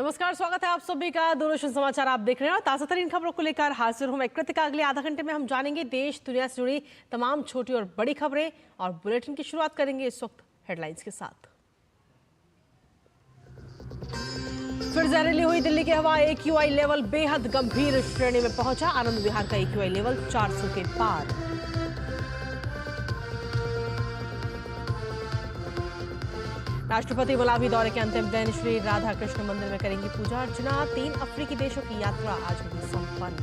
नमस्कार, स्वागत है आप सभी का। दूरदर्शन समाचार आप देख रहे हैं और ताजा तरीन खबरों को लेकर हाजिर हूं मैं कृतिका। अगले आधा घंटे में हम जानेंगे देश दुनिया से जुड़ी तमाम छोटी और बड़ी खबरें और बुलेटिन की शुरुआत करेंगे इस वक्त हेडलाइंस के साथ। फिर जहरीली हुई दिल्ली की हवा, AQI लेवल बेहद गंभीर श्रेणी में पहुंचा। आनंद विहार का AQI लेवल 400 के पार। राष्ट्रपति मलावी दौरे के अंतिम दिन श्री राधा कृष्ण मंदिर में करेंगी पूजा अर्चना। 3 अफ्रीकी देशों की यात्रा आज होगी संपन्न।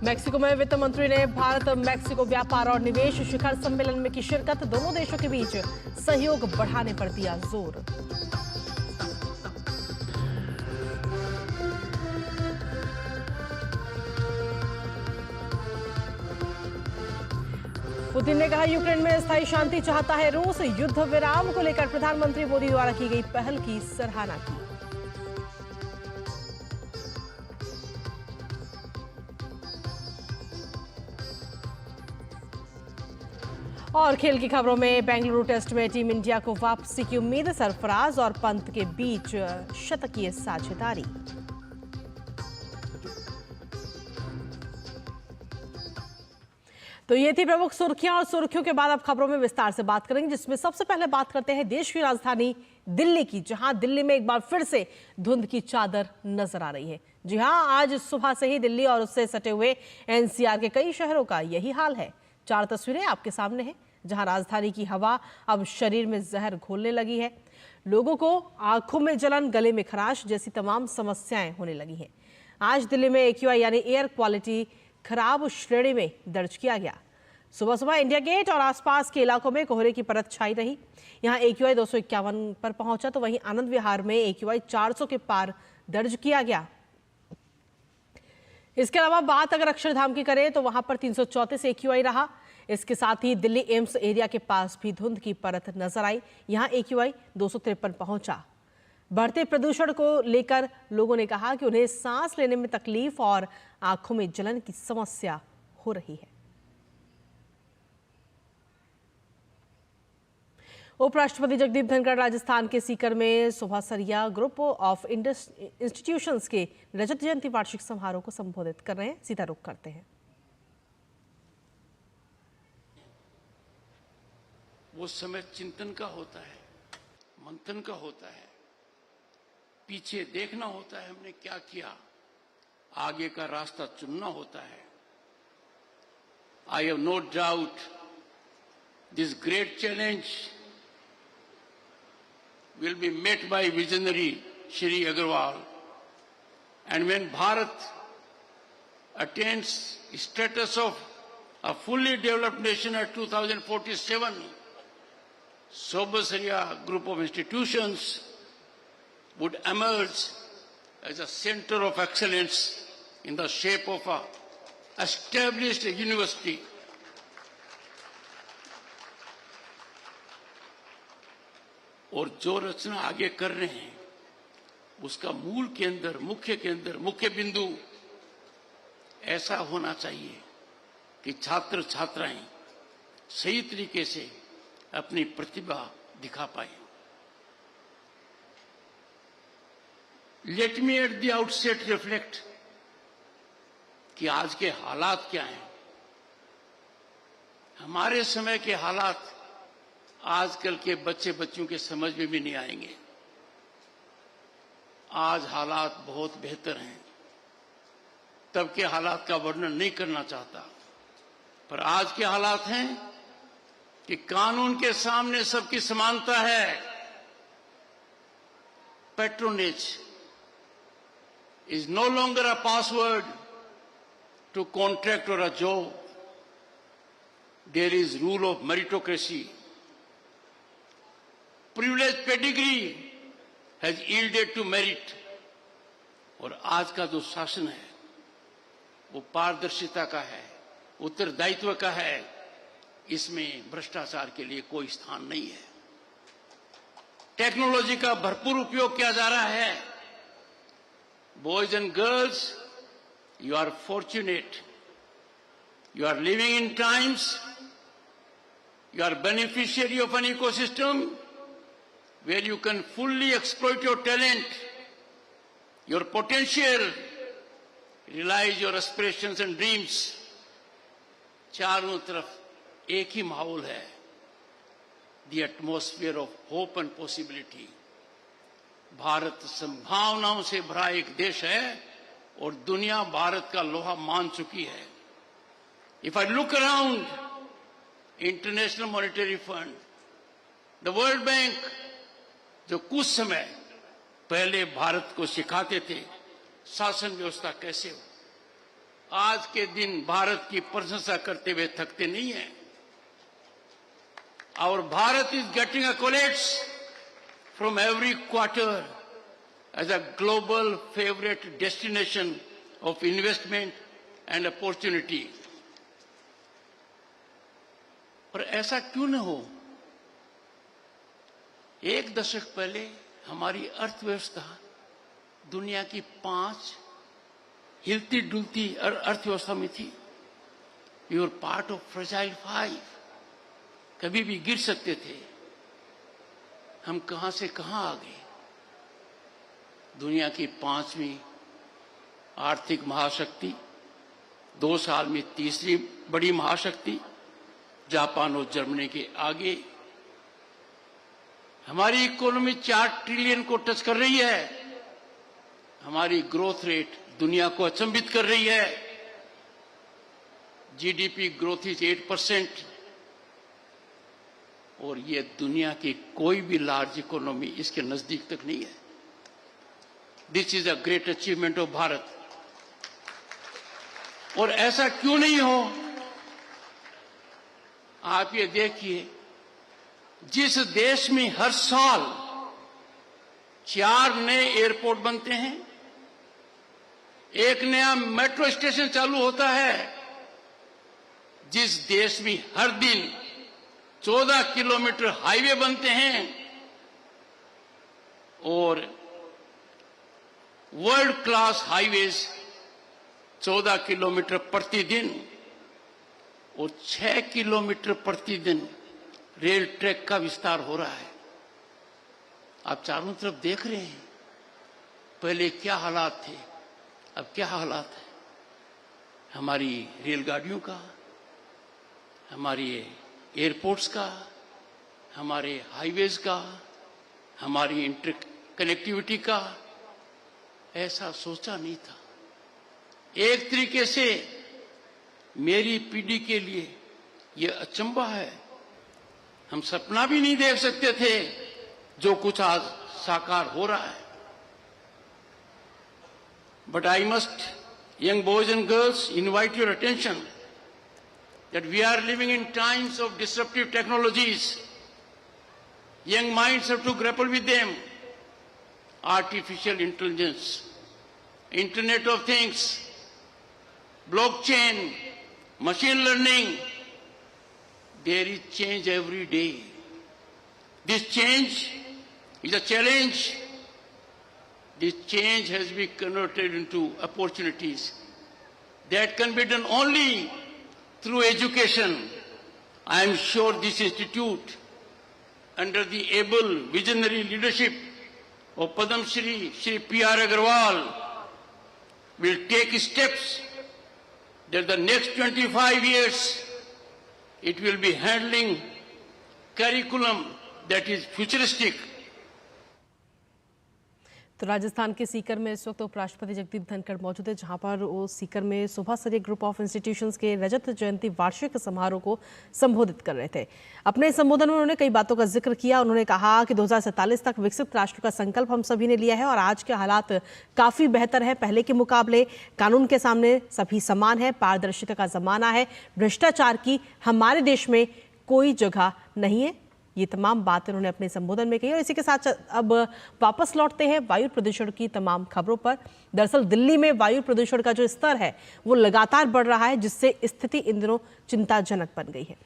मेक्सिको में वित्त मंत्री ने भारत मेक्सिको व्यापार और निवेश शिखर सम्मेलन में की शिरकत। दोनों देशों के बीच सहयोग बढ़ाने पर दिया जोर। पुतिन ने कहा यूक्रेन में स्थायी शांति चाहता है रूस। युद्ध विराम को लेकर प्रधानमंत्री मोदी द्वारा की गई पहल की सराहना की। और खेल की खबरों में बेंगलुरु टेस्ट में टीम इंडिया को वापसी की उम्मीद। सरफराज और पंत के बीच शतकीय साझेदारी। तो ये थी प्रमुख सुर्खियां और सुर्खियों के बाद अब खबरों में विस्तार से बात करेंगे, जिसमें सबसे पहले बात करते हैं देश की राजधानी दिल्ली की, जहां दिल्ली में एक बार फिर से धुंध की चादर नजर आ रही है। जी हां, आज सुबह से ही दिल्ली और उससे सटे हुए NCR के कई शहरों का यही हाल है। 4 तस्वीरें आपके सामने हैं, जहां राजधानी की हवा अब शरीर में जहर घोलने लगी है। लोगों को आंखों में जलन, गले में खराश जैसी तमाम समस्याएं होने लगी हैं। आज दिल्ली में AQI यानी एयर क्वालिटी खराब श्रेणी में दर्ज किया गया। सुबह सुबह इंडिया गेट और आसपास के इलाकों में कोहरे की परत छाई रही। यहां AQI 251 पर पहुंचा, तो वहीं आनंद विहार में AQI 400 के पार दर्ज किया गया। इसके अलावा बात अगर अक्षरधाम की करें तो वहां पर 334 AQI रहा। इसके साथ ही दिल्ली एम्स एरिया के पास भी धुंध की परत नजर आई। यहां AQI 253 पहुंचा। बढ़ते प्रदूषण को लेकर लोगों ने कहा कि उन्हें सांस लेने में तकलीफ और आंखों में जलन की समस्या हो रही है। उपराष्ट्रपति जगदीप धनखड़ राजस्थान के सीकर में सुभासरिया ग्रुप ऑफ इंस्टीट्यूशंस के रजत जयंती वार्षिक समारोह को संबोधित कर रहे हैं। सीधा रुख करते हैं। वो समय चिंतन का होता है, मंथन का होता है, पीछे देखना होता है हमने क्या किया, आगे का रास्ता चुनना होता है। I have no doubt this great challenge will be met by visionary Shri Agarwal, and when Bharat attains status of a fully developed nation at 2047, Sobhasariya group of institutions would emerge as a center of excellence in the shape of a established university. और जो रचना आगे कर रहे हैं उसका मूल केंद्र, मुख्य केंद्र, मुख्य बिंदु ऐसा होना चाहिए कि छात्र छात्राएं सही तरीके से अपनी प्रतिभा दिखा पाए। Let me at the outset reflect कि आज के हालात क्या हैं। हमारे समय के हालात आजकल के बच्चे बच्चियों के समझ में भी नहीं आएंगे। आज हालात बहुत बेहतर हैं। तब के हालात का वर्णन नहीं करना चाहता, पर आज के हालात हैं कि कानून के सामने सबकी समानता है। Patronage is no longer a password to contract और a job. There is rule of meritocracy. Privileged pedigree has yielded to merit। और आज का जो शासन है वो पारदर्शिता का है, उत्तरदायित्व का है। इसमें भ्रष्टाचार के लिए कोई स्थान नहीं है। टेक्नोलॉजी का भरपूर उपयोग किया जा रहा है। Boys and girls You are fortunate. You are living in times, you are beneficiary of an ecosystem where you can fully exploit your talent, your potential, realize your aspirations and dreams. चारों तरफ एक ही माहौल है, the atmosphere of hope and possibility. Bharat संभावनाओं से भरा एक देश है और दुनिया भारत का लोहा मान चुकी है. If I look around, International Monetary Fund, the World Bank, जो कुछ समय पहले भारत को सिखाते थे शासन व्यवस्था कैसे हो, आज के दिन भारत की प्रशंसा करते हुए थकते नहीं हैं. Our Bharat is getting accolades from every quarter as a global favorite destination of investment and opportunity. पर ऐसा क्यों न हो? एक दशक पहले हमारी अर्थव्यवस्था दुनिया की 5 हिलती डुलती अर्थव्यवस्था में थी. We were part of fragile 5. कभी भी गिर सकते थे. हम कहां से कहां आ गए? दुनिया की 5वीं आर्थिक महाशक्ति, 2 साल में 3री बड़ी महाशक्ति, जापान और जर्मनी के आगे. हमारी इकोनॉमी 4 ट्रिलियन को टच कर रही है. हमारी ग्रोथ रेट दुनिया को अचंभित कर रही है. जीडीपी ग्रोथ इज 8% और ये दुनिया की कोई भी लार्ज इकोनॉमी इसके नजदीक तक नहीं है. This is a great achievement of Bharat. और ऐसा क्यों नहीं हो? आप ये देखिए, जिस देश में हर साल 4 नए एयरपोर्ट बनते हैं, 1 नया मेट्रो स्टेशन चालू होता है, जिस देश में हर दिन 14 किलोमीटर हाईवे बनते हैं और वर्ल्ड क्लास हाईवेज 14 किलोमीटर प्रतिदिन और 6 किलोमीटर प्रतिदिन रेल ट्रैक का विस्तार हो रहा है. आप चारों तरफ देख रहे हैं, पहले क्या हालात थे, अब क्या हालात है. हमारी रेलगाड़ियों का, हमारी एयरपोर्ट्स का, हमारे हाईवेज का, हमारी इंटर कनेक्टिविटी का ऐसा सोचा नहीं था. एक तरीके से मेरी पीढ़ी के लिए यह अचंभा है. हम सपना भी नहीं देख सकते थे जो कुछ आज साकार हो रहा है. But I must, young boys and girls, invite your attention that we are living in times of disruptive technologies. Young minds have to grapple with them. Artificial intelligence, Internet of Things, blockchain, machine learning. There is change every day. This change is a challenge. This change has been converted into opportunities that can be done only through education. I am sure this institute, under the able visionary leadership of Padam Shri P.R. Agarwal, will take steps that the next 25 years it will be handling curriculum that is futuristic. तो राजस्थान के सीकर में इस वक्त उपराष्ट्रपति जगदीप धनखड़ मौजूद है, जहां पर वो सीकर में सुभाषचर्य ग्रुप ऑफ इंस्टीट्यूशंस के रजत जयंती वार्षिक समारोह को संबोधित कर रहे थे. अपने संबोधन में उन्होंने कई बातों का जिक्र किया. उन्होंने कहा कि 2047 तक विकसित राष्ट्र का संकल्प हम सभी ने लिया है और आज के हालात काफी बेहतर है पहले के मुकाबले. कानून के सामने सभी समान है, पारदर्शिता का जमाना है, भ्रष्टाचार की हमारे देश में कोई जगह नहीं है. ये तमाम बातें उन्होंने अपने संबोधन में कही. और इसी के साथ अब वापस लौटते हैं वायु प्रदूषण की तमाम खबरों पर. दरअसल दिल्ली में वायु प्रदूषण का जो स्तर है वो लगातार बढ़ रहा है, जिससे स्थिति इन दिनों चिंताजनक बन गई है.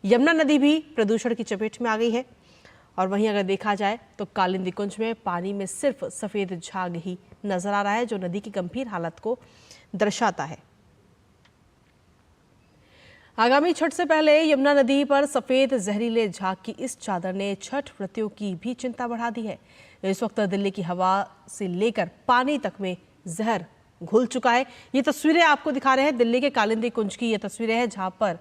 यमुना नदी भी प्रदूषण की चपेट में आ गई है और वहीं अगर देखा जाए तो कालिंदी कुंज में पानी में सिर्फ सफेद झाग ही नजर आ रहा है, जो नदी की गंभीर हालत को दर्शाता है। आगामी छठ से पहले यमुना नदी पर सफेद जहरीले झाग की इस चादर ने छठ व्रतियों की भी चिंता बढ़ा दी है। इस वक्त दिल्ली की हवा से लेकर पानी तक में जहर घुल चुका है। ये तस्वीरें आपको दिखा रहे हैं दिल्ली के कालिंदी कुंज की। ये तस्वीरें हैं जहां पर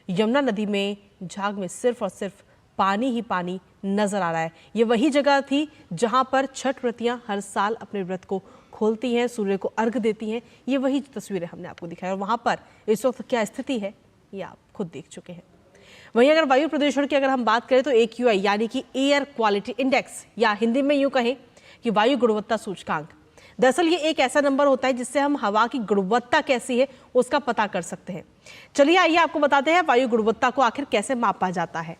यमुना नदी में झाग में सिर्फ और सिर्फ पानी ही पानी नजर आ रहा है। ये वही जगह थी जहां पर छठ व्रतियां हर साल अपने व्रत को खोलती हैं, सूर्य को अर्घ देती हैं। ये वही तस्वीरें हमने आपको दिखाई और वहां पर इस वक्त क्या स्थिति है ये आप खुद देख चुके हैं। वहीं अगर वायु प्रदूषण की अगर हम बात करें तो AQI यानी कि एयर क्वालिटी इंडेक्स, या हिंदी में यूं कहें कि वायु गुणवत्ता सूचकांक, दरअसल ये एक ऐसा नंबर होता है जिससे हम हवा की गुणवत्ता कैसी है उसका पता कर सकते हैं। चलिए आइए आपको बताते हैं वायु गुणवत्ता को आखिर कैसे मापा जाता है।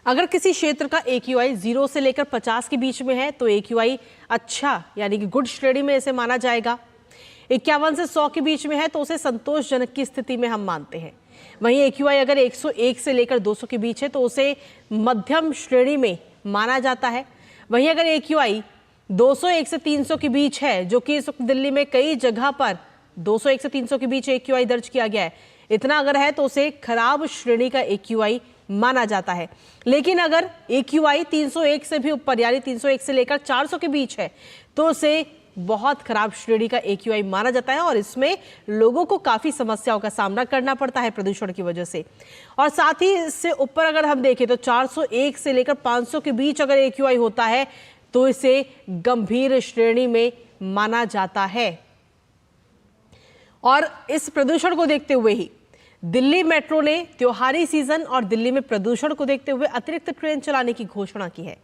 अगर किसी क्षेत्र का AQI 0 से लेकर 50 के बीच में है तो AQI अच्छा यानी कि गुड श्रेणी में इसे माना जाएगा। 51 से 100 के बीच में है तो उसे संतोषजनक की स्थिति में हम मानते हैं। वहीं AQI अगर 101 से लेकर 200 के बीच है तो उसे मध्यम श्रेणी में माना जाता है। वहीं अगर AQI 201 से 300 के बीच है, जो कि इस वक्त दिल्ली में कई जगह पर 201 से 300 के बीच AQI दर्ज किया गया है, इतना अगर है तो उसे खराब श्रेणी का AQI माना जाता है। लेकिन अगर AQI 301 से भी ऊपर यानी 301 से लेकर 400 के बीच है तो उसे बहुत खराब श्रेणी का AQI माना जाता है और इसमें लोगों को काफी समस्याओं का सामना करना पड़ता है प्रदूषण की वजह से। और साथ ही इससे ऊपर अगर हम देखें तो 401 से लेकर 500 के बीच अगर AQI होता है तो इसे गंभीर श्रेणी में माना जाता है। और इस प्रदूषण को देखते हुए ही दिल्ली मेट्रो ने त्योहारी सीजन और दिल्ली में प्रदूषण को देखते हुए अतिरिक्त ट्रेन चलाने की घोषणा की है।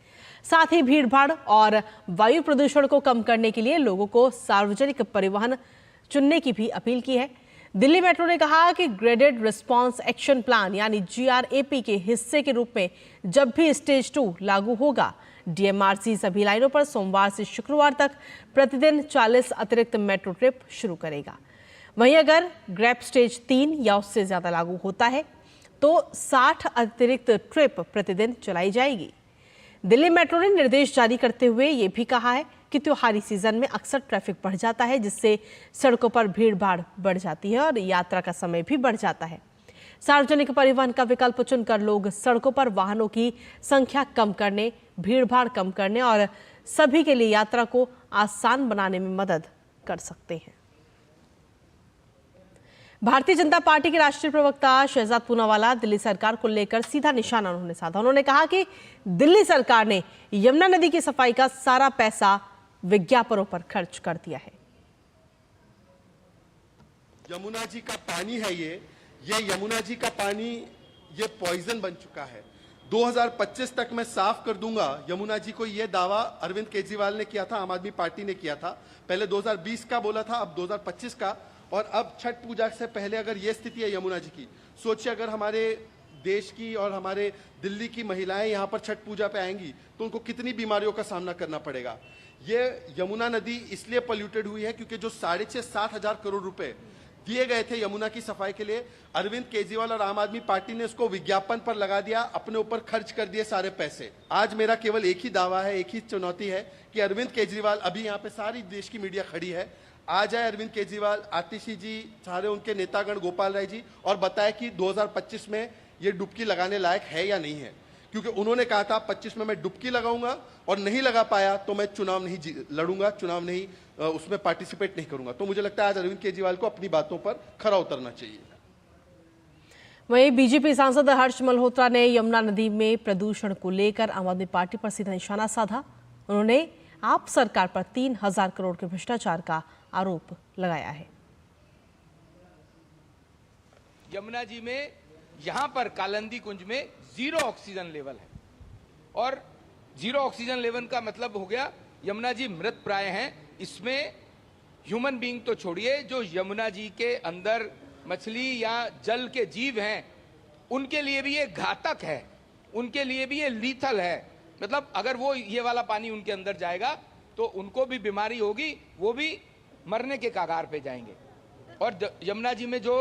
साथ ही भीड़भाड़ और वायु प्रदूषण को कम करने के लिए लोगों को सार्वजनिक परिवहन चुनने की भी अपील की है। दिल्ली मेट्रो ने कहा कि ग्रेडेड रिस्पांस एक्शन प्लान यानी GRAP के हिस्से के रूप में जब भी स्टेज 2 लागू होगा, DMRC सभी लाइनों पर सोमवार से शुक्रवार तक प्रतिदिन 40 अतिरिक्त मेट्रो ट्रिप शुरू करेगा। वहीं अगर ग्रैप स्टेज 3 या उससे ज्यादा लागू होता है तो 60 अतिरिक्त ट्रिप प्रतिदिन चलाई जाएगी। दिल्ली मेट्रो ने निर्देश जारी करते हुए ये भी कहा है कि त्योहारी सीजन में अक्सर ट्रैफिक बढ़ जाता है, जिससे सड़कों पर भीड़ भाड़ बढ़ जाती है और यात्रा का समय भी बढ़ जाता है। सार्वजनिक परिवहन का विकल्प चुनकर लोग सड़कों पर वाहनों की संख्या कम करने, भीड़ भाड़ कम करने और सभी के लिए यात्रा को आसान बनाने में मदद कर सकते हैं। भारतीय जनता पार्टी के राष्ट्रीय प्रवक्ता शहजाद पूनावाला दिल्ली सरकार को लेकर सीधा निशाना उन्होंने साधा। उन्होंने कहा कि दिल्ली सरकार ने यमुना नदी की सफाई का सारा पैसा विज्ञापनों पर खर्च कर दिया है। यमुना जी का पानी है ये यमुना जी का पानी ये पॉइजन बन चुका है। 2025 तक मैं साफ कर दूंगा यमुना जी को, ये दावा अरविंद केजरीवाल ने किया था, आम आदमी पार्टी ने किया था। पहले 2020 का बोला था, अब 2025 का। और अब छठ पूजा से पहले अगर ये स्थिति है यमुना जी की, सोचिए अगर हमारे देश की और हमारे दिल्ली की महिलाएं यहाँ पर छठ पूजा पे आएंगी तो उनको कितनी बीमारियों का सामना करना पड़ेगा। ये यमुना नदी इसलिए पोल्यूटेड हुई है क्योंकि जो 6,500-7 हजार करोड़ रुपए दिए गए थे यमुना की सफाई के लिए, अरविंद केजरीवाल और आम आदमी पार्टी ने उसको विज्ञापन पर लगा दिया, अपने ऊपर खर्च कर दिए सारे पैसे। आज मेरा केवल एक ही दावा है, एक ही चुनौती है कि अरविंद केजरीवाल, अभी यहाँ पे सारी देश की मीडिया खड़ी है, आ जाए अरविंद केजरीवाल, आतिशी जी, सारे उनके नेतागण, गोपाल राय जी, और बताए कि 2025 में ये डुबकी लगाने लायक है या नहीं है। क्योंकि उन्होंने कहा था 25 में मैं डुबकी लगाऊंगा और नहीं लगा पाया तो मैं चुनाव नहीं लड़ूंगा, चुनाव नहीं उसमें पार्टिसिपेट नहीं करूंगा। तो मुझे लगता है आज अरविंद केजरीवाल को अपनी बातों पर खरा उतरना चाहिए। वहीं बीजेपी सांसद हर्ष मल्होत्रा ने यमुना नदी में प्रदूषण को लेकर आम आदमी पार्टी पर सीधा निशाना साधा। उन्होंने आप सरकार पर 3,000 करोड़ के भ्रष्टाचार का आरोप लगाया है। यमुना जी में यहां पर कालिंदी कुंज में 0 ऑक्सीजन लेवल है और 0 ऑक्सीजन लेवल का मतलब हो गया यमुना जी मृत प्राय हैं। इसमें ह्यूमन बीइंग तो छोड़िए, जो यमुना जी के अंदर मछली या जल के जीव हैं उनके लिए भी ये घातक है, उनके लिए भी ये लीथल है। मतलब अगर वो ये वाला पानी उनके अंदर जाएगा तो उनको भी बीमारी होगी, वो भी मरने के कगार पे जाएंगे। और यमुना जी में जो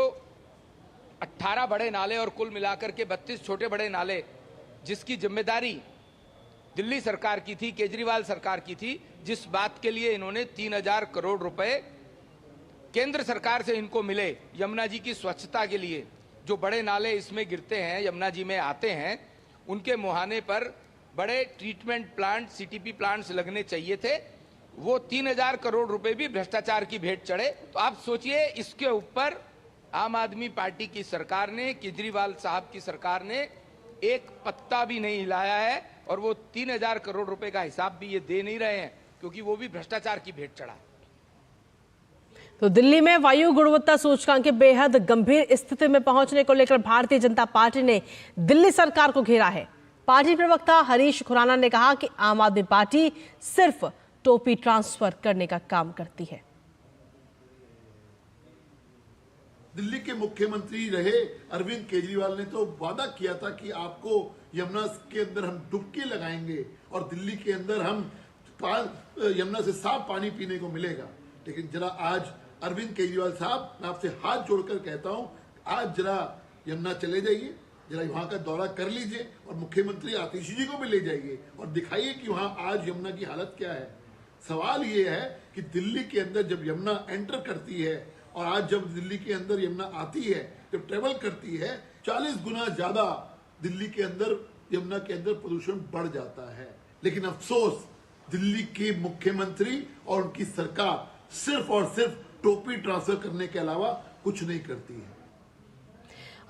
18 बड़े नाले और कुल मिलाकर के 32 छोटे बड़े नाले, जिसकी जिम्मेदारी दिल्ली सरकार की थी, केजरीवाल सरकार की थी, जिस बात के लिए इन्होंने 3,000 करोड़ रुपए केंद्र सरकार से इनको मिले यमुना जी की स्वच्छता के लिए। जो बड़े नाले इसमें गिरते हैं, यमुना जी में आते हैं, उनके मुहाने पर बड़े ट्रीटमेंट प्लांट, सीटीपी प्लांट्स लगने चाहिए थे। वो 3000 करोड़ रुपए भी भ्रष्टाचार की भेंट चढ़े। तो आप सोचिए, इसके ऊपर आम आदमी पार्टी की सरकार ने, केजरीवाल साहब की सरकार ने एक पत्ता भी नहीं हिलाया है, और वो 3000 करोड़ रुपए का हिसाब भी ये दे नहीं रहे हैं, क्योंकि वो भी भ्रष्टाचार की भेंट चढ़ा। तो दिल्ली में वायु गुणवत्ता सूचकांक के बेहद गंभीर स्थिति में पहुंचने को लेकर भारतीय जनता पार्टी ने दिल्ली सरकार को घेरा है। पार्टी प्रवक्ता हरीश खुराना ने कहा कि आम आदमी पार्टी सिर्फ टोपी ट्रांसफर करने का काम करती है। दिल्ली के मुख्यमंत्री रहे अरविंद केजरीवाल ने तो वादा किया था कि आपको यमुना के अंदर हम डुबकी लगाएंगे और दिल्ली के अंदर हम यमुना से साफ पानी पीने को मिलेगा। लेकिन जरा आज अरविंद केजरीवाल साहब, मैं आपसे हाथ जोड़कर कहता हूं, आज जरा यमुना चले जाइए, जरा वहां का दौरा कर लीजिए और मुख्यमंत्री आतिशी जी को भी ले जाइए और दिखाइए कि वहां आज यमुना की हालत क्या है। सवाल ये है कि दिल्ली के अंदर जब यमुना एंटर करती है और आज जब दिल्ली के अंदर यमुना आती है, जब ट्रेवल करती है, 40 गुना ज्यादा दिल्ली के अंदर यमुना के अंदर प्रदूषण बढ़ जाता है। लेकिन अफसोस, दिल्ली के मुख्यमंत्री और उनकी सरकार सिर्फ और सिर्फ टोपी ट्रांसफर करने के अलावा कुछ नहीं करती है।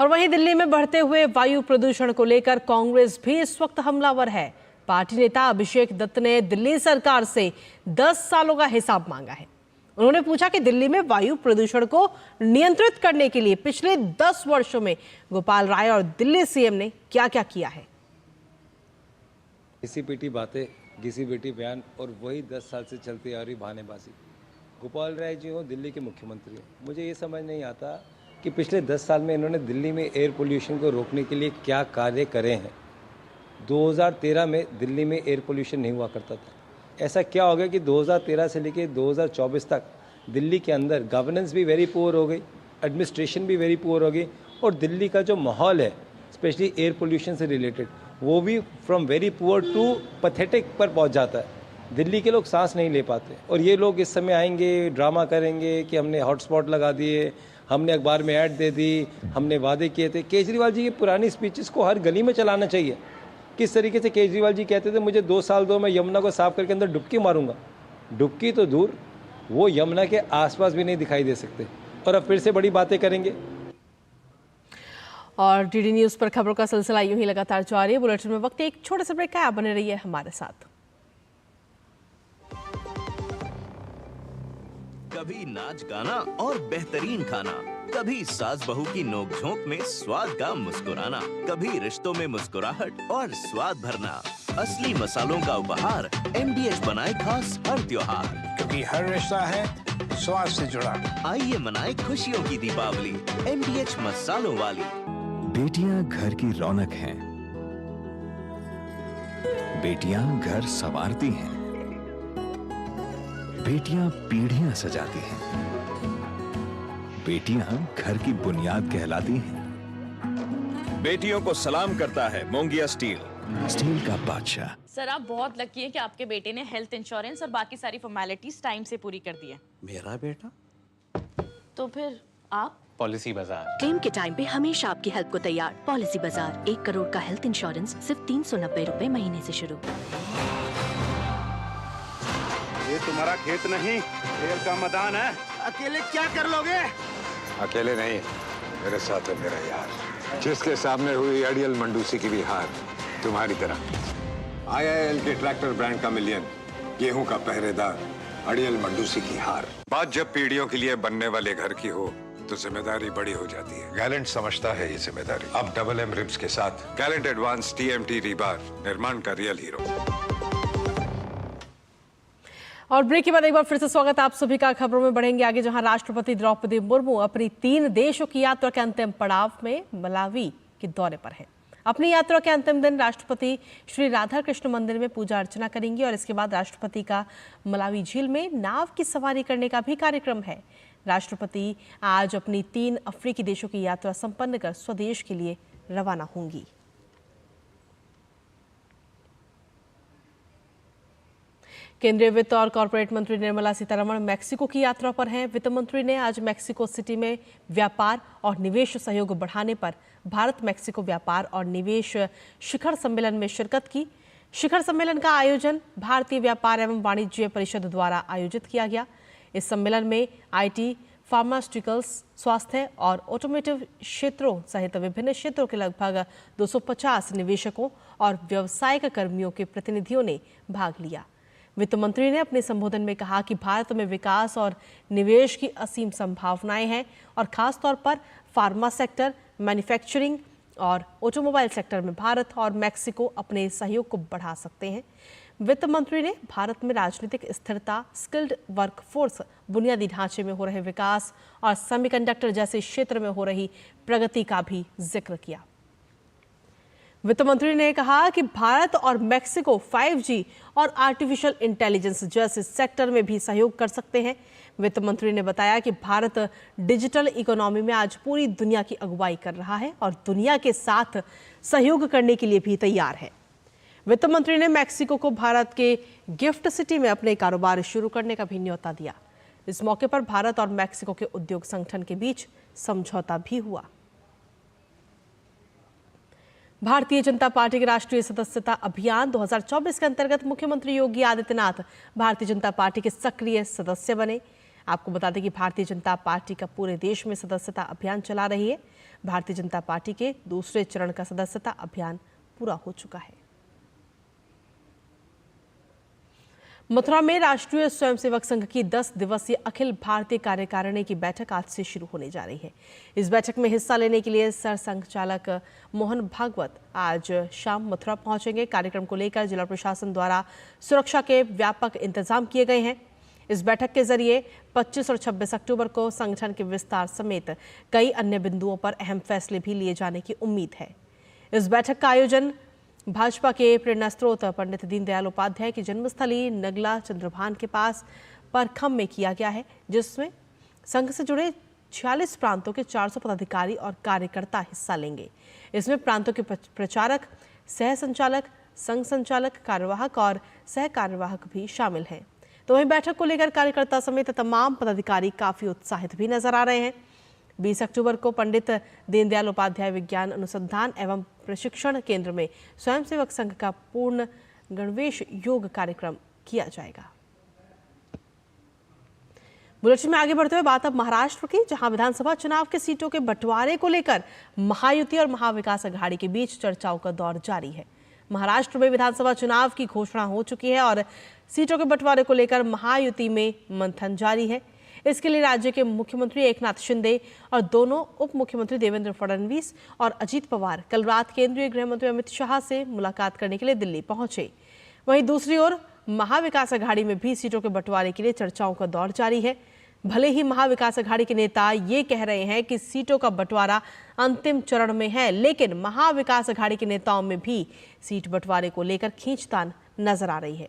और वहीं दिल्ली में बढ़ते हुए वायु प्रदूषण को लेकर कांग्रेस भी इस वक्त हमलावर है। पार्टी नेता अभिषेक दत्त ने दिल्ली सरकार से 10 सालों का हिसाब मांगा है। उन्होंने पूछा कि दिल्ली में वायु प्रदूषण को नियंत्रित करने के लिए पिछले 10 वर्षों में गोपाल राय और दिल्ली सीएम ने क्या क्या किया है। घिसी पिटी बातें, घिसी पिटी बयान और वही 10 साल से चलती आ रही बहानेबाजी। गोपाल राय जी हो, दिल्ली के मुख्यमंत्री हो, मुझे ये समझ नहीं आता कि पिछले 10 साल में इन्होंने दिल्ली में एयर पोल्यूशन को रोकने के लिए क्या कार्य करे हैं। 2013 में दिल्ली में एयर पोल्यूशन नहीं हुआ करता था। ऐसा क्या हो गया कि 2013 से लेकर 2024 तक दिल्ली के अंदर गवर्नेंस भी वेरी पुअर हो गई, एडमिनिस्ट्रेशन भी वेरी पुअर हो गई, और दिल्ली का जो माहौल है स्पेशली एयर पोल्यूशन से रिलेटेड, वो भी from very poor to pathetic पर पहुंच जाता है। दिल्ली के लोग सांस नहीं ले पाते, और ये लोग इस समय आएंगे, ड्रामा करेंगे कि हमने हॉटस्पॉट लगा दिए, हमने अखबार में ऐड दे दी, हमने वादे किए थे। केजरीवाल जी की पुरानी स्पीचेस को हर गली में चलाना चाहिए। किस तरीके से केजरीवाल जी कहते थे, मुझे 2 साल दो, मैं यमुना को साफ करके अंदर डुबकी मारूंगा। डुबकी तो दूर, वो यमुना के आसपास भी नहीं दिखाई दे सकते, और अब फिर से बड़ी बातें करेंगे। और डीडी न्यूज पर खबरों का सिलसिला यूं ही लगातार जारी है। बुलेटिन में वक्त एक छोटे से ब्रेक का, आप बने रहिए हमारे साथ। कभी नाच गाना और बेहतरीन खाना, कभी सास बहू की नोक-झोंक में स्वाद का मुस्कुराना, कभी रिश्तों में मुस्कुराहट और स्वाद भरना। असली मसालों का उपहार MDH बनाए खास हर त्योहार, क्योंकि हर रिश्ता है स्वाद से जुड़ा। आइए मनाए खुशियों की दीपावली MDH मसालों वाली। बेटियां घर की रौनक हैं, बेटियां घर संवारती हैं, बेटियां पीढ़ियां सजाती हैं, बेटियां घर की बुनियाद कहलाती हैं। बेटियों को सलाम करता है मोंगिया स्टील, स्टील का बादशाह। सर, आप बहुत लकी हैं कि आपके बेटे ने हेल्थ इंश्योरेंस और बाकी सारी फॉर्मेलिटीज टाइम से पूरी कर दी है। मेरा बेटा? तो फिर आप? पॉलिसी बाजार। क्लेम के टाइम पे हमेशा आपकी हेल्प को तैयार। पॉलिसी बाजार, 1 करोड़ का हेल्थ इंश्योरेंस सिर्फ 390 रुपए महीने से शुरू। ये तुम्हारा खेत नहीं, खेल का मैदान है। अकेले क्या कर लोगे? अकेले नहीं, मेरे साथ है मेरा यार, जिसके सामने हुई अड़ियल मंडूसी की भी हार तुम्हारी तरह। IIL के ट्रैक्टर ब्रांड का मिलियन, गेहूं का पहरेदार, अड़ियल मंडूसी की हार। बात जब पीढ़ियों के लिए बनने वाले घर की हो तो जिम्मेदारी बड़ी हो जाती है। गैलेंट समझता है ये जिम्मेदारी। अब डबल M रिब्स के साथ गैलेंट एडवांस TMT रीबार, निर्माण का रियल हीरो। और ब्रेक के बाद एक बार फिर से स्वागत आप सभी का। खबरों में बढ़ेंगे आगे, जहां राष्ट्रपति द्रौपदी मुर्मू अपनी 3 देशों की यात्रा के अंतिम पड़ाव में मलावी के दौरे पर हैं। अपनी यात्रा के अंतिम दिन राष्ट्रपति श्री राधा कृष्ण मंदिर में पूजा अर्चना करेंगे और इसके बाद राष्ट्रपति का मलावी झील में नाव की सवारी करने का भी कार्यक्रम है। राष्ट्रपति आज अपनी 3 अफ्रीकी देशों की यात्रा संपन्न कर स्वदेश के लिए रवाना होंगी। केंद्रीय वित्त और कॉरपोरेट मंत्री निर्मला सीतारमण मैक्सिको की यात्रा पर हैं। वित्त मंत्री ने आज मैक्सिको सिटी में व्यापार और निवेश सहयोग बढ़ाने पर भारत मैक्सिको व्यापार और निवेश शिखर सम्मेलन में शिरकत की। शिखर सम्मेलन का आयोजन भारतीय व्यापार एवं वाणिज्य परिषद द्वारा आयोजित किया गया। इस सम्मेलन में IT, फार्मास्यूटिकल्स, स्वास्थ्य और ऑटोमोटिव क्षेत्रों सहित विभिन्न क्षेत्रों के लगभग 250 निवेशकों और व्यावसायिक कर्मियों के प्रतिनिधियों ने भाग लिया। वित्त मंत्री ने अपने संबोधन में कहा कि भारत में विकास और निवेश की असीम संभावनाएं हैं और खास तौर पर फार्मा सेक्टर, मैन्युफैक्चरिंग और ऑटोमोबाइल सेक्टर में भारत और मैक्सिको अपने सहयोग को बढ़ा सकते हैं। वित्त मंत्री ने भारत में राजनीतिक स्थिरता, स्किल्ड वर्कफोर्स, बुनियादी ढांचे में हो रहे विकास और सेमीकंडक्टर जैसे क्षेत्र में हो रही प्रगति का भी जिक्र किया। वित्त मंत्री ने कहा कि भारत और मैक्सिको 5G और आर्टिफिशियल इंटेलिजेंस जैसे सेक्टर में भी सहयोग कर सकते हैं। वित्त मंत्री ने बताया कि भारत डिजिटल इकोनॉमी में आज पूरी दुनिया की अगुवाई कर रहा है और दुनिया के साथ सहयोग करने के लिए भी तैयार है। वित्त मंत्री ने मैक्सिको को भारत के गिफ्ट सिटी में अपने कारोबार शुरू करने का भी न्योता दिया। इस मौके पर भारत और मैक्सिको के उद्योग संगठन के बीच समझौता भी हुआ। भारतीय जनता पार्टी के राष्ट्रीय सदस्यता अभियान 2024 के अंतर्गत मुख्यमंत्री योगी आदित्यनाथ भारतीय जनता पार्टी के सक्रिय सदस्य बने। आपको बता दें कि भारतीय जनता पार्टी का पूरे देश में सदस्यता अभियान चला रही है। भारतीय जनता पार्टी के दूसरे चरण का सदस्यता अभियान पूरा हो चुका है। मथुरा में राष्ट्रीय स्वयंसेवक संघ की 10 दिवसीय अखिल भारतीय कार्यकारिणी की बैठक आज से शुरू होने जा रही है। इस बैठक में हिस्सा लेने के लिए सरसंघचालक मोहन भागवत आज शाम मथुरा पहुंचेंगे। कार्यक्रम को लेकर जिला प्रशासन द्वारा सुरक्षा के व्यापक इंतजाम किए गए हैं। इस बैठक के जरिए 25 और 26 अक्टूबर को संगठन के विस्तार समेत कई अन्य बिंदुओं पर अहम फैसले भी लिए जाने की उम्मीद है। इस बैठक का आयोजन भाजपा के प्रेरणा स्रोत पंडित दीनदयाल उपाध्याय की जन्मस्थली नगला चंद्रभान के पास परखम में किया गया है, जिसमें संघ से जुड़े 46 प्रांतों के 400 पदाधिकारी और कार्यकर्ता हिस्सा लेंगे। इसमें प्रांतों के प्रचारक, सह संचालक, संघ संचालक, कार्यवाहक और सह कार्यवाहक भी शामिल हैं। तो वहीं बैठक को लेकर कार्यकर्ता समेत तमाम पदाधिकारी काफी उत्साहित भी नजर आ रहे हैं। 20 अक्टूबर को पंडित दीनदयाल उपाध्याय विज्ञान अनुसंधान एवं प्रशिक्षण केंद्र में स्वयंसेवक संघ का पूर्ण गणवेश योग कार्यक्रम किया जाएगा। बुलेटिन में आगे बढ़ते हुए बात अब महाराष्ट्र की, जहां विधानसभा चुनाव के सीटों के बंटवारे को लेकर महायुति और महाविकास अघाड़ी के बीच चर्चाओं का दौर जारी है। महाराष्ट्र में विधानसभा चुनाव की घोषणा हो चुकी है और सीटों के बंटवारे को लेकर महायुति में मंथन जारी है। इसके लिए राज्य के मुख्यमंत्री एकनाथ शिंदे और दोनों उप मुख्यमंत्री देवेंद्र फडणवीस और अजीत पवार कल रात केंद्रीय गृह मंत्री अमित शाह से मुलाकात करने के लिए दिल्ली पहुंचे। वहीं दूसरी ओर महाविकास अघाड़ी में भी सीटों के बंटवारे के लिए चर्चाओं का दौर जारी है। भले ही महाविकास अघाड़ी के नेता ये कह रहे हैं कि सीटों का बंटवारा अंतिम चरण में है, लेकिन महाविकास अघाड़ी के नेताओं में भी सीट बंटवारे को लेकर खींचतान नजर आ रही है।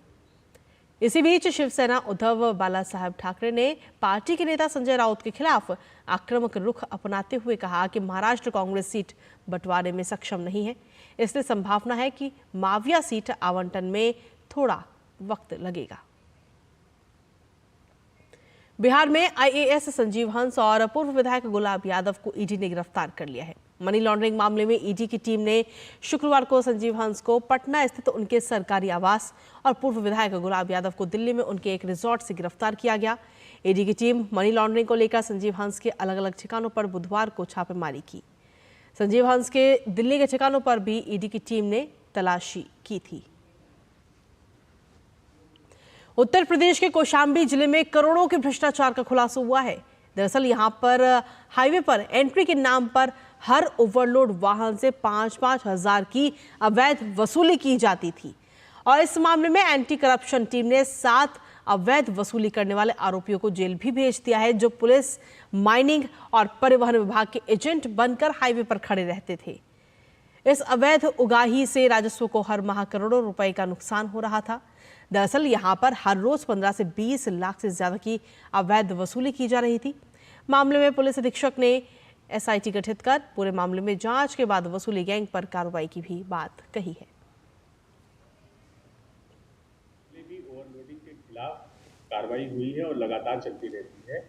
इसी बीच शिवसेना उद्धव बालासाहेब ठाकरे ने पार्टी के नेता संजय राउत के खिलाफ आक्रामक रुख अपनाते हुए कहा कि महाराष्ट्र कांग्रेस सीट बंटवारे में सक्षम नहीं है, इसलिए संभावना है कि माविया सीट आवंटन में थोड़ा वक्त लगेगा। बिहार में IAS संजीव हंस और पूर्व विधायक गुलाब यादव को ईडी ने गिरफ्तार कर लिया है। मनी लॉन्ड्रिंग मामले में ईडी की टीम ने शुक्रवार को संजीव हंस को पटना स्थित उनके सरकारी आवास और पूर्व विधायक गुलाब यादव को दिल्ली में उनके एक रिजॉर्ट से गिरफ्तार किया गया। ईडी की टीम मनी लॉन्ड्रिंग को लेकर संजीव हंस के अलग अलग ठिकानों पर बुधवार को छापेमारी की। संजीव हंस के दिल्ली के ठिकानों पर भी ईडी की टीम ने तलाशी की थी। उत्तर प्रदेश के कौशाम्बी जिले में करोड़ों के भ्रष्टाचार का खुलासा हुआ है। दरअसल यहां पर हाईवे पर एंट्री के नाम पर हर ओवरलोड वाहन से 5-5 हजार की अवैध वसूली की जाती थी और इस मामले में एंटी करप्शन टीम ने 7 अवैध वसूली करने वाले आरोपियों को जेल भी भेज दिया है, जो पुलिस, माइनिंग और परिवहन विभाग के एजेंट बनकर हाईवे पर खड़े रहते थे। इस अवैध उगाही से राजस्व को हर माह करोड़ों रुपए का नुकसान हो रहा था। दरअसल यहां पर हर रोज 15 से 20 लाख से ज्यादा की अवैध वसूली की जा रही थी। मामले में पुलिस अधीक्षक ने SIT गठित कर पूरे मामले में जांच के बाद वसूली गैंग पर कार्रवाई की भी बात कही है। खिलाफ कार्रवाई हुई है और लगातार चलती रहती है।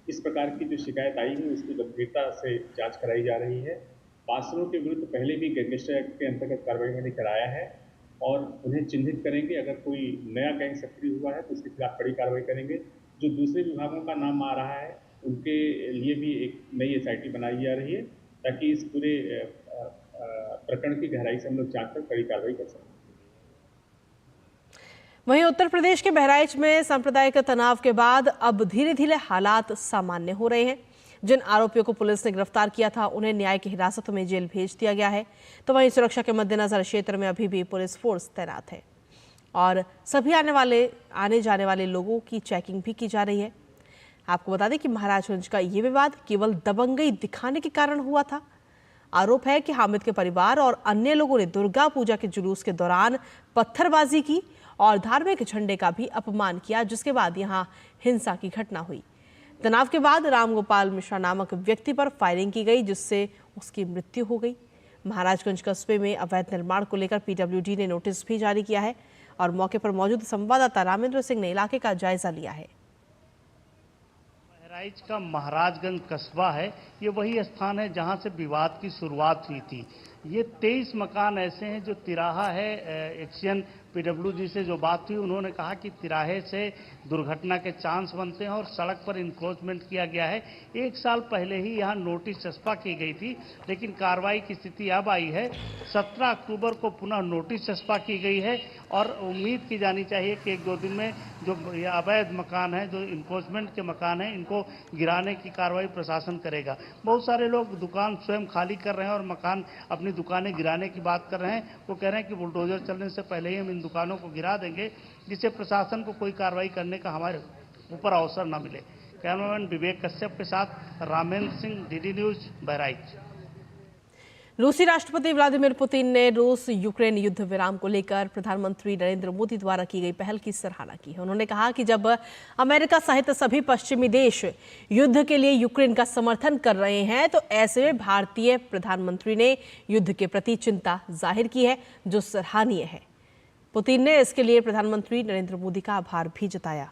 इस प्रकार की जो शिकायत आई है उसकी गंभीरता से जांच कराई जा रही है। पार्षदों के विरुद्ध पहले भी गैंगस्टर एक्ट के अंतर्गत कार्रवाई मैंने कराया है और उन्हें चिन्हित करेंगे। अगर कोई नया गैंग सक्रिय हुआ है तो उसके खिलाफ कड़ी कार्रवाई करेंगे। जो दूसरे विभागों का नाम आ रहा है उनके लिए भी एक नई SIT बनाई जा रही है ताकि इस पूरे प्रकरण की गहराई से हम लोग जांच कर कड़ी कार्रवाई कर सकें। वहीं उत्तर प्रदेश के बहराइच में सांप्रदायिक तनाव के बाद अब धीरे धीरे हालात सामान्य हो रहे हैं। जिन आरोपियों को पुलिस ने गिरफ्तार किया था उन्हें न्याय की हिरासत में जेल भेज दिया गया है। तो वहीं सुरक्षा के मद्देनजर क्षेत्र में अभी भी पुलिस फोर्स तैनात है और सभी आने जाने वाले लोगों की चेकिंग भी की जा रही है। आपको बता दें कि महाराजगंज का ये विवाद केवल दबंगई दिखाने के कारण हुआ था। आरोप है कि हामिद के परिवार और अन्य लोगों ने दुर्गा पूजा के जुलूस के दौरान पत्थरबाजी की और धार्मिक झंडे का भी अपमान किया, जिसके बाद यहां हिंसा की घटना हुई। तनाव के बाद रामगोपाल मिश्रा नामक व्यक्ति पर फायरिंग की गई, जिससे उसकी मृत्यु हो गई। महाराजगंज कस्बे में अवैध निर्माण को लेकर PWD ने नोटिस भी जारी किया है और मौके पर मौजूद संवाददाता रामेंद्र सिंह ने इलाके का जायजा लिया है। बहराइच का महाराजगंज कस्बा है, ये वही स्थान है जहां से विवाद की शुरुआत हुई थी। ये 23 मकान ऐसे हैं जो तिराहा है। एक्शन PWD से जो बात हुई, उन्होंने कहा कि तिराहे से दुर्घटना के चांस बनते हैं और सड़क पर इंक्रोचमेंट किया गया है। 1 साल पहले ही यहाँ नोटिस चस्पा की गई थी, लेकिन कार्रवाई की स्थिति अब आई है। 17 अक्टूबर को पुनः नोटिस चस्पा की गई है और उम्मीद की जानी चाहिए कि 1-2 दिन में जो अवैध मकान है, जो इंक्रोचमेंट के मकान हैं, इनको गिराने की कार्रवाई प्रशासन करेगा। बहुत सारे लोग दुकान स्वयं खाली कर रहे हैं और मकान अपनी दुकानें गिराने की बात कर रहे हैं। वो कह रहे हैं कि बुलडोजर चलने से पहले ही हम इन दुकानों को गिरा देंगे, जिससे प्रशासन को कोई कार्रवाई करने का हमारे ऊपर अवसर न मिले। कैमरामैन विवेक कश्यप के साथ रामेंद्र सिंह, DD न्यूज, बहराइच। रूसी राष्ट्रपति व्लादिमीर पुतिन ने रूस यूक्रेन युद्ध विराम को लेकर प्रधानमंत्री नरेंद्र मोदी द्वारा की गई पहल की सराहना की है। उन्होंने कहा कि जब अमेरिका सहित सभी पश्चिमी देश युद्ध के लिए यूक्रेन का समर्थन कर रहे हैं, तो ऐसे में भारतीय प्रधानमंत्री ने युद्ध के प्रति चिंता जाहिर की है, जो सराहनीय है। पुतिन ने इसके लिए प्रधानमंत्री नरेंद्र मोदी का आभार भी जताया।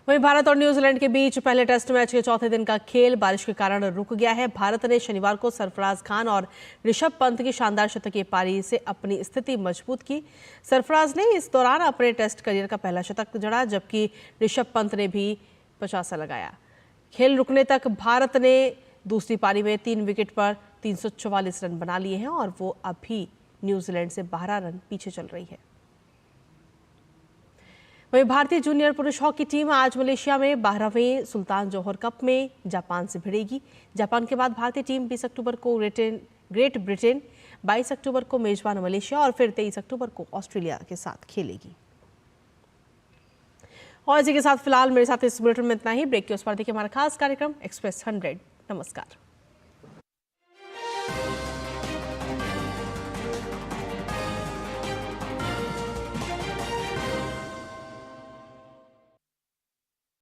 वहीं भारत और न्यूजीलैंड के बीच पहले टेस्ट मैच के चौथे दिन का खेल बारिश के कारण रुक गया है। भारत ने शनिवार को सरफराज खान और ऋषभ पंत की शानदार शतकीय पारी से अपनी स्थिति मजबूत की। सरफराज ने इस दौरान अपने टेस्ट करियर का पहला शतक जड़ा, जबकि ऋषभ पंत ने भी 50 लगाया। खेल रुकने तक भारत ने दूसरी पारी में 3 विकेट पर 344 रन बना लिए हैं और वो अभी न्यूजीलैंड से 12 रन पीछे चल रही है। वहीं भारतीय जूनियर पुरुष हॉकी टीम आज मलेशिया में 12वें सुल्तान जौहर कप में जापान से भिड़ेगी। जापान के बाद भारतीय टीम 20 अक्टूबर को ग्रेट ब्रिटेन, 22 अक्टूबर को मेजबान मलेशिया और फिर 23 अक्टूबर को ऑस्ट्रेलिया के साथ खेलेगी। और इसी के साथ फिलहाल मेरे साथ इस बुलेटिन में इतना ही। ब्रेक के उस पर देखिए हमारा खास कार्यक्रम एक्सप्रेस 100। नमस्कार।